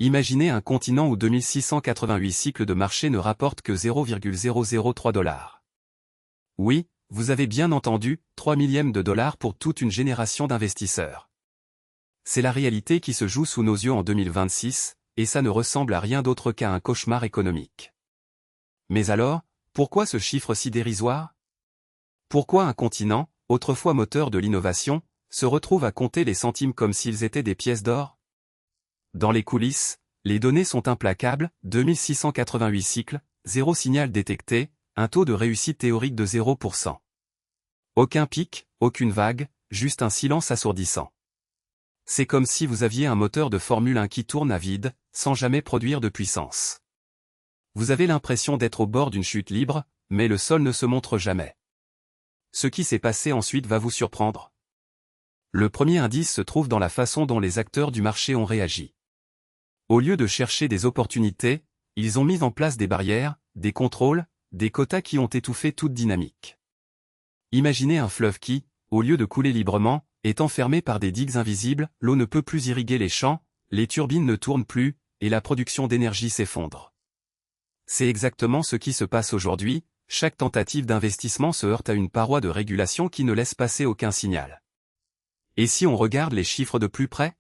Imaginez un continent où 2688 cycles de marché ne rapportent que 0,003 $. Oui, vous avez bien entendu, 3 millièmes de dollars pour toute une génération d'investisseurs. C'est la réalité qui se joue sous nos yeux en 2026, et ça ne ressemble à rien d'autre qu'à un cauchemar économique. Mais alors, pourquoi ce chiffre si dérisoire? Pourquoi un continent, autrefois moteur de l'innovation, se retrouve à compter les centimes comme s'ils étaient des pièces d'or? Dans les coulisses, les données sont implacables, 2688 cycles, 0 signal détecté, un taux de réussite théorique de 0%. Aucun pic, aucune vague, juste un silence assourdissant. C'est comme si vous aviez un moteur de Formule 1 qui tourne à vide, sans jamais produire de puissance. Vous avez l'impression d'être au bord d'une chute libre, mais le sol ne se montre jamais. Ce qui s'est passé ensuite va vous surprendre. Le premier indice se trouve dans la façon dont les acteurs du marché ont réagi. Au lieu de chercher des opportunités, ils ont mis en place des barrières, des contrôles, des quotas qui ont étouffé toute dynamique. Imaginez un fleuve qui, au lieu de couler librement, est enfermé par des digues invisibles, l'eau ne peut plus irriguer les champs, les turbines ne tournent plus, et la production d'énergie s'effondre. C'est exactement ce qui se passe aujourd'hui, chaque tentative d'investissement se heurte à une paroi de régulation qui ne laisse passer aucun signal. Et si on regarde les chiffres de plus près?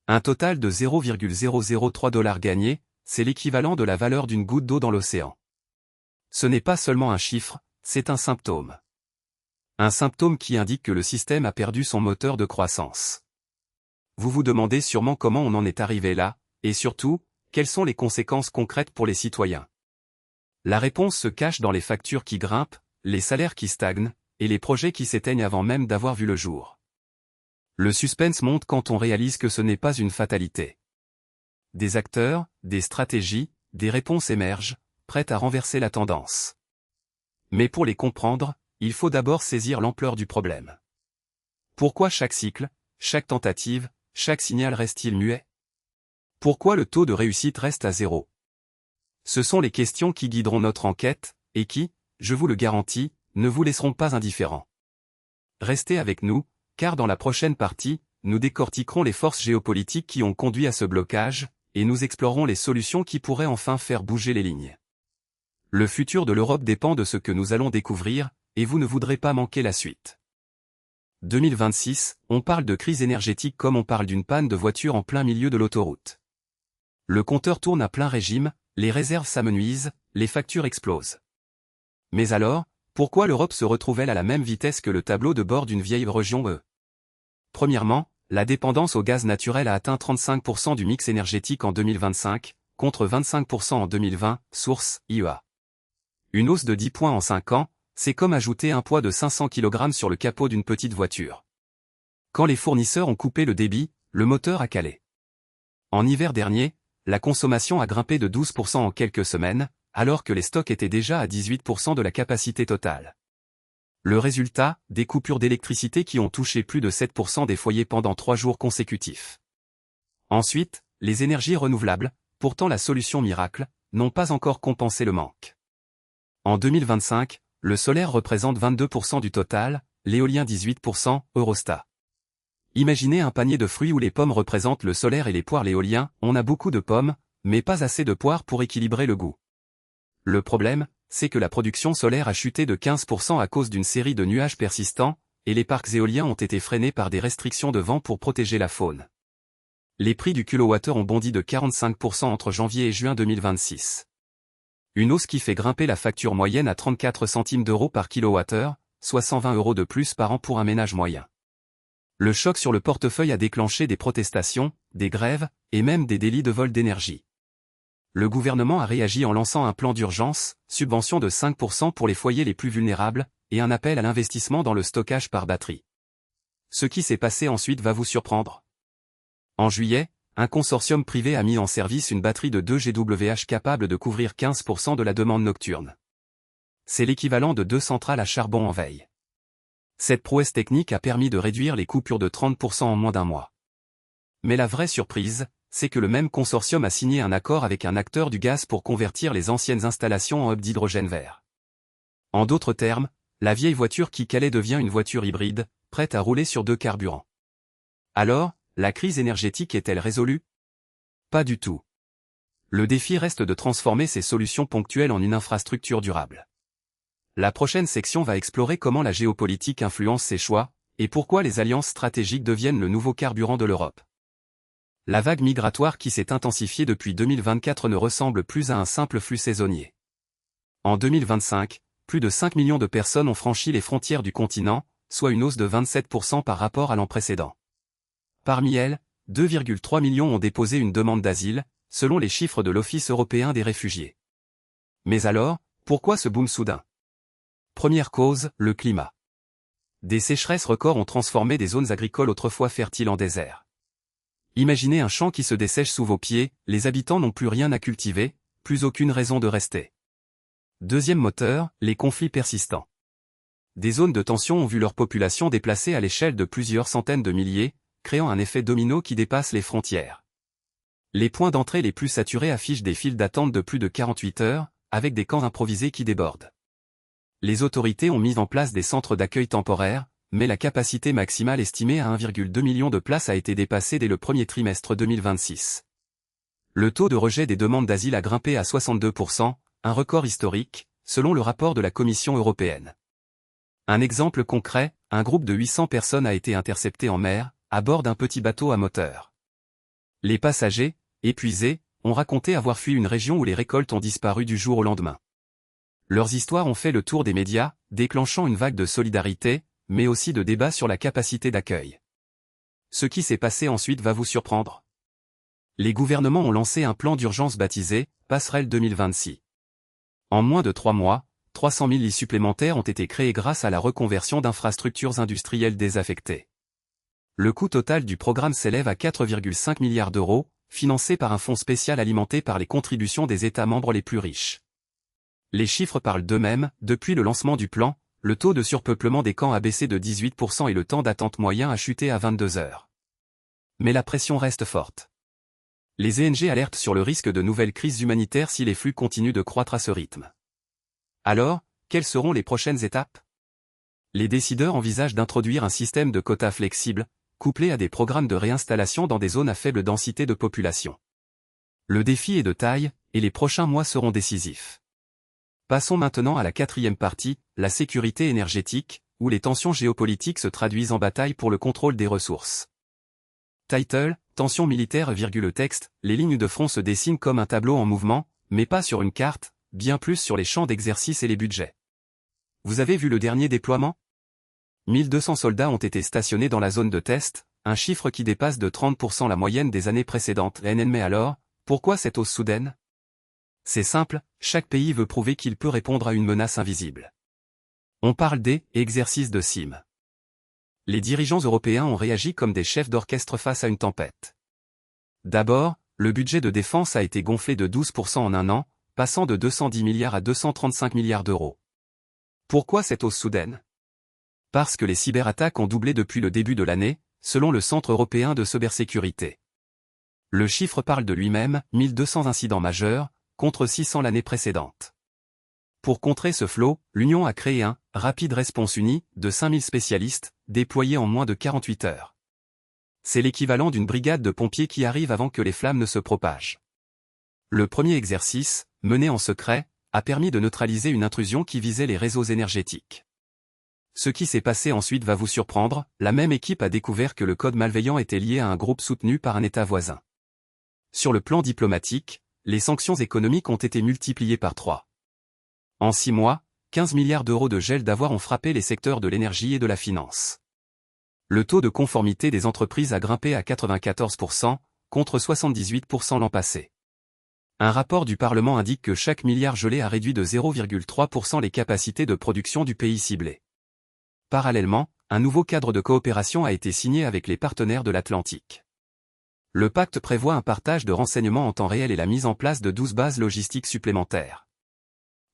Un total de 0,003 $ gagné, c'est l'équivalent de la valeur d'une goutte d'eau dans l'océan. Ce n'est pas seulement un chiffre, c'est un symptôme. Un symptôme qui indique que le système a perdu son moteur de croissance. Vous vous demandez sûrement comment on en est arrivé là, et surtout, quelles sont les conséquences concrètes pour les citoyens. La réponse se cache dans les factures qui grimpent, les salaires qui stagnent, et les projets qui s'éteignent avant même d'avoir vu le jour. Le suspense monte quand on réalise que ce n'est pas une fatalité. Des acteurs, des stratégies, des réponses émergent, prêtes à renverser la tendance. Mais pour les comprendre, il faut d'abord saisir l'ampleur du problème. Pourquoi chaque cycle, chaque tentative, chaque signal reste-t-il muet? Pourquoi le taux de réussite reste à 0? Ce sont les questions qui guideront notre enquête, et qui, je vous le garantis, ne vous laisseront pas indifférents. Restez avec nous, car dans la prochaine partie, nous décortiquerons les forces géopolitiques qui ont conduit à ce blocage, et nous explorerons les solutions qui pourraient enfin faire bouger les lignes. Le futur de l'Europe dépend de ce que nous allons découvrir, et vous ne voudrez pas manquer la suite. 2026, on parle de crise énergétique comme on parle d'une panne de voiture en plein milieu de l'autoroute. Le compteur tourne à plein régime, les réserves s'amenuisent, les factures explosent. Mais alors, pourquoi l'Europe se retrouve-t-elle à la même vitesse que le tableau de bord d'une vieille région E? Premièrement, la dépendance au gaz naturel a atteint 35% du mix énergétique en 2025, contre 25% en 2020, source, IEA. Une hausse de 10 points en 5 ans, c'est comme ajouter un poids de 500 kg sur le capot d'une petite voiture. Quand les fournisseurs ont coupé le débit, le moteur a calé. En hiver dernier, la consommation a grimpé de 12% en quelques semaines, alors que les stocks étaient déjà à 18% de la capacité totale. Le résultat, des coupures d'électricité qui ont touché plus de 7% des foyers pendant 3 jours consécutifs. Ensuite, les énergies renouvelables, pourtant la solution miracle, n'ont pas encore compensé le manque. En 2025, le solaire représente 22% du total, l'éolien 18%, Eurostat. Imaginez un panier de fruits où les pommes représentent le solaire et les poires l'éolien, on a beaucoup de pommes, mais pas assez de poires pour équilibrer le goût. Le problème, c'est que la production solaire a chuté de 15% à cause d'une série de nuages persistants, et les parcs éoliens ont été freinés par des restrictions de vent pour protéger la faune. Les prix du kilowattheure ont bondi de 45% entre janvier et juin 2026. Une hausse qui fait grimper la facture moyenne à 34 centimes d'euros par kilowattheure, soit 120 € de plus par an pour un ménage moyen. Le choc sur le portefeuille a déclenché des protestations, des grèves, et même des délits de vol d'énergie. Le gouvernement a réagi en lançant un plan d'urgence, subvention de 5% pour les foyers les plus vulnérables, et un appel à l'investissement dans le stockage par batterie. Ce qui s'est passé ensuite va vous surprendre. En juillet, un consortium privé a mis en service une batterie de 2 GWh capable de couvrir 15% de la demande nocturne. C'est l'équivalent de 2 centrales à charbon en veille. Cette prouesse technique a permis de réduire les coupures de 30% en moins d'un mois. Mais la vraie surprise, c'est que le même consortium a signé un accord avec un acteur du gaz pour convertir les anciennes installations en hub d'hydrogène vert. En d'autres termes, la vieille voiture qui calait devient une voiture hybride, prête à rouler sur 2 carburants. Alors, la crise énergétique est-elle résolue? Pas du tout. Le défi reste de transformer ces solutions ponctuelles en une infrastructure durable. La prochaine section va explorer comment la géopolitique influence ces choix, et pourquoi les alliances stratégiques deviennent le nouveau carburant de l'Europe. La vague migratoire qui s'est intensifiée depuis 2024 ne ressemble plus à un simple flux saisonnier. En 2025, plus de 5 millions de personnes ont franchi les frontières du continent, soit une hausse de 27% par rapport à l'an précédent. Parmi elles, 2,3 millions ont déposé une demande d'asile, selon les chiffres de l'Office européen des réfugiés. Mais alors, pourquoi ce boom soudain? Première cause, le climat. Des sécheresses records ont transformé des zones agricoles autrefois fertiles en désert. Imaginez un champ qui se dessèche sous vos pieds, les habitants n'ont plus rien à cultiver, plus aucune raison de rester. Deuxième moteur, les conflits persistants. Des zones de tension ont vu leur population déplacée à l'échelle de plusieurs centaines de milliers, créant un effet domino qui dépasse les frontières. Les points d'entrée les plus saturés affichent des files d'attente de plus de 48 heures, avec des camps improvisés qui débordent. Les autorités ont mis en place des centres d'accueil temporaires, mais la capacité maximale estimée à 1,2 million de places a été dépassée dès le premier trimestre 2026. Le taux de rejet des demandes d'asile a grimpé à 62%, un record historique, selon le rapport de la Commission européenne. Un exemple concret, un groupe de 800 personnes a été intercepté en mer, à bord d'un petit bateau à moteur. Les passagers, épuisés, ont raconté avoir fui une région où les récoltes ont disparu du jour au lendemain. Leurs histoires ont fait le tour des médias, déclenchant une vague de solidarité, mais aussi de débats sur la capacité d'accueil. Ce qui s'est passé ensuite va vous surprendre. Les gouvernements ont lancé un plan d'urgence baptisé « Passerelle 2026 ». En moins de 3 mois, 300 000 lits supplémentaires ont été créés grâce à la reconversion d'infrastructures industrielles désaffectées. Le coût total du programme s'élève à 4,5 milliards d'euros, financé par un fonds spécial alimenté par les contributions des États membres les plus riches. Les chiffres parlent d'eux-mêmes, depuis le lancement du plan, le taux de surpeuplement des camps a baissé de 18% et le temps d'attente moyen a chuté à 22 heures. Mais la pression reste forte. Les ONG alertent sur le risque de nouvelles crises humanitaires si les flux continuent de croître à ce rythme. Alors, quelles seront les prochaines étapes? Les décideurs envisagent d'introduire un système de quotas flexible, couplé à des programmes de réinstallation dans des zones à faible densité de population. Le défi est de taille, et les prochains mois seront décisifs. Passons maintenant à la quatrième partie, la sécurité énergétique, où les tensions géopolitiques se traduisent en bataille pour le contrôle des ressources. Title, tensions militaires, texte, les lignes de front se dessinent comme un tableau en mouvement, mais pas sur une carte, bien plus sur les champs d'exercice et les budgets. Vous avez vu le dernier déploiement? 1200 soldats ont été stationnés dans la zone de test, un chiffre qui dépasse de 30% la moyenne des années précédentes. Mais alors, pourquoi cette hausse soudaine? C'est simple, chaque pays veut prouver qu'il peut répondre à une menace invisible. On parle des exercices de CIM. Les dirigeants européens ont réagi comme des chefs d'orchestre face à une tempête. D'abord, le budget de défense a été gonflé de 12% en un an, passant de 210 milliards à 235 milliards d'euros. Pourquoi cette hausse soudaine? Parce que les cyberattaques ont doublé depuis le début de l'année, selon le Centre européen de cybersécurité. Le chiffre parle de lui-même, 1200 incidents majeurs, contre 600 l'année précédente. Pour contrer ce flot, l'Union a créé un « Rapid Response Uni » de 5000 spécialistes, déployés en moins de 48 heures. C'est l'équivalent d'une brigade de pompiers qui arrive avant que les flammes ne se propagent. Le premier exercice, mené en secret, a permis de neutraliser une intrusion qui visait les réseaux énergétiques. Ce qui s'est passé ensuite va vous surprendre, la même équipe a découvert que le code malveillant était lié à un groupe soutenu par un État voisin. Sur le plan diplomatique, les sanctions économiques ont été multipliées par 3. En 6 mois, 15 milliards d'euros de gel d'avoirs ont frappé les secteurs de l'énergie et de la finance. Le taux de conformité des entreprises a grimpé à 94%, contre 78% l'an passé. Un rapport du Parlement indique que chaque milliard gelé a réduit de 0,3% les capacités de production du pays ciblé. Parallèlement, un nouveau cadre de coopération a été signé avec les partenaires de l'Atlantique. Le pacte prévoit un partage de renseignements en temps réel et la mise en place de 12 bases logistiques supplémentaires.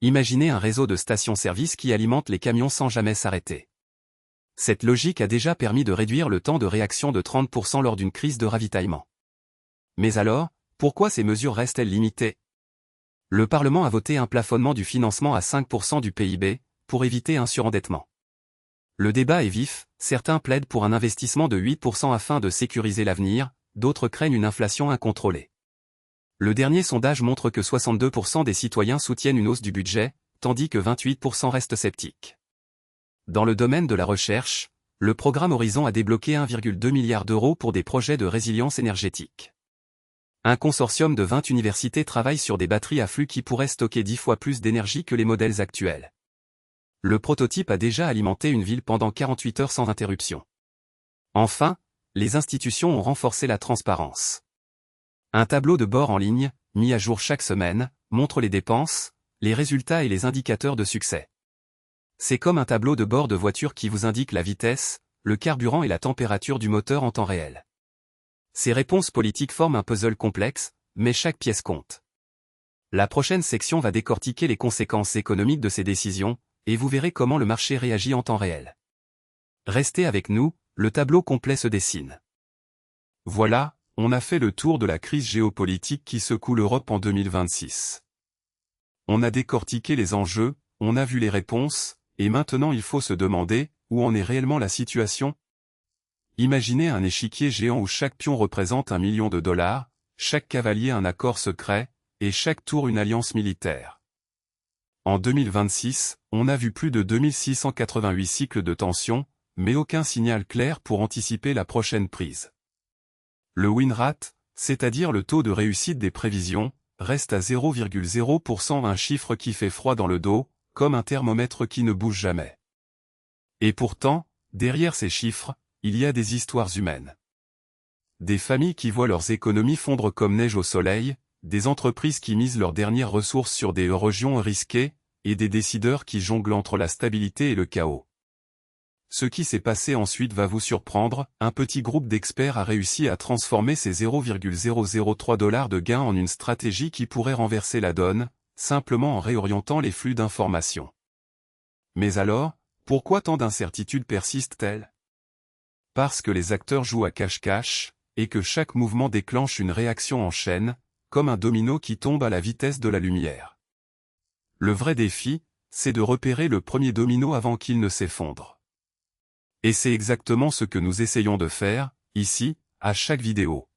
Imaginez un réseau de stations-service qui alimente les camions sans jamais s'arrêter. Cette logique a déjà permis de réduire le temps de réaction de 30% lors d'une crise de ravitaillement. Mais alors, pourquoi ces mesures restent-elles limitées? Le Parlement a voté un plafonnement du financement à 5% du PIB, pour éviter un surendettement. Le débat est vif, certains plaident pour un investissement de 8% afin de sécuriser l'avenir, d'autres craignent une inflation incontrôlée. Le dernier sondage montre que 62% des citoyens soutiennent une hausse du budget, tandis que 28% restent sceptiques. Dans le domaine de la recherche, le programme Horizon a débloqué 1,2 milliard d'euros pour des projets de résilience énergétique. Un consortium de 20 universités travaille sur des batteries à flux qui pourraient stocker 10 fois plus d'énergie que les modèles actuels. Le prototype a déjà alimenté une ville pendant 48 heures sans interruption. Enfin, les institutions ont renforcé la transparence. Un tableau de bord en ligne, mis à jour chaque semaine, montre les dépenses, les résultats et les indicateurs de succès. C'est comme un tableau de bord de voiture qui vous indique la vitesse, le carburant et la température du moteur en temps réel. Ces réponses politiques forment un puzzle complexe, mais chaque pièce compte. La prochaine section va décortiquer les conséquences économiques de ces décisions, et vous verrez comment le marché réagit en temps réel. Restez avec nous, le tableau complet se dessine. Voilà, on a fait le tour de la crise géopolitique qui secoue l'Europe en 2026. On a décortiqué les enjeux, on a vu les réponses, et maintenant il faut se demander, où en est réellement la situation? Imaginez un échiquier géant où chaque pion représente $1 million, chaque cavalier un accord secret, et chaque tour une alliance militaire. En 2026, on a vu plus de 2688 cycles de tension, mais aucun signal clair pour anticiper la prochaine prise. Le win rate, c'est-à-dire le taux de réussite des prévisions, reste à 0,0%, un chiffre qui fait froid dans le dos, comme un thermomètre qui ne bouge jamais. Et pourtant, derrière ces chiffres, il y a des histoires humaines. Des familles qui voient leurs économies fondre comme neige au soleil, des entreprises qui misent leurs dernières ressources sur des régions risquées, et des décideurs qui jonglent entre la stabilité et le chaos. Ce qui s'est passé ensuite va vous surprendre, un petit groupe d'experts a réussi à transformer ces $0,003 de gains en une stratégie qui pourrait renverser la donne, simplement en réorientant les flux d'informations. Mais alors, pourquoi tant d'incertitudes persistent-elles? Parce que les acteurs jouent à cache-cache, et que chaque mouvement déclenche une réaction en chaîne, comme un domino qui tombe à la vitesse de la lumière. Le vrai défi, c'est de repérer le premier domino avant qu'il ne s'effondre. Et c'est exactement ce que nous essayons de faire, ici, à chaque vidéo.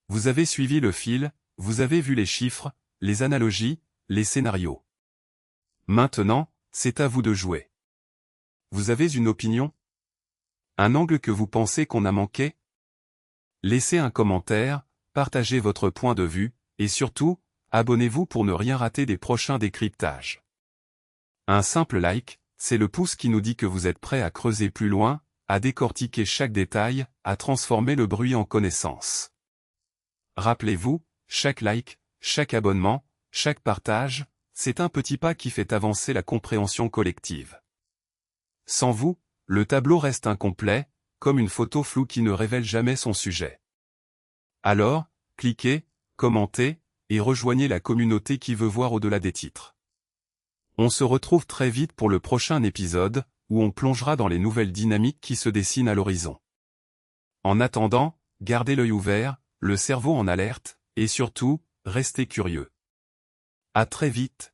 Vous avez suivi le fil, vous avez vu les chiffres, les analogies, les scénarios. Maintenant, c'est à vous de jouer. Vous avez une opinion? Un angle que vous pensez qu'on a manqué? Laissez un commentaire, partagez votre point de vue, et surtout, abonnez-vous pour ne rien rater des prochains décryptages. Un simple like, c'est le pouce qui nous dit que vous êtes prêt à creuser plus loin, à décortiquer chaque détail, à transformer le bruit en connaissance. Rappelez-vous, chaque like, chaque abonnement, chaque partage, c'est un petit pas qui fait avancer la compréhension collective. Sans vous, le tableau reste incomplet, comme une photo floue qui ne révèle jamais son sujet. Alors, cliquez, commentez, et rejoignez la communauté qui veut voir au-delà des titres. On se retrouve très vite pour le prochain épisode, où on plongera dans les nouvelles dynamiques qui se dessinent à l'horizon. En attendant, gardez l'œil ouvert, le cerveau en alerte, et surtout, restez curieux. À très vite.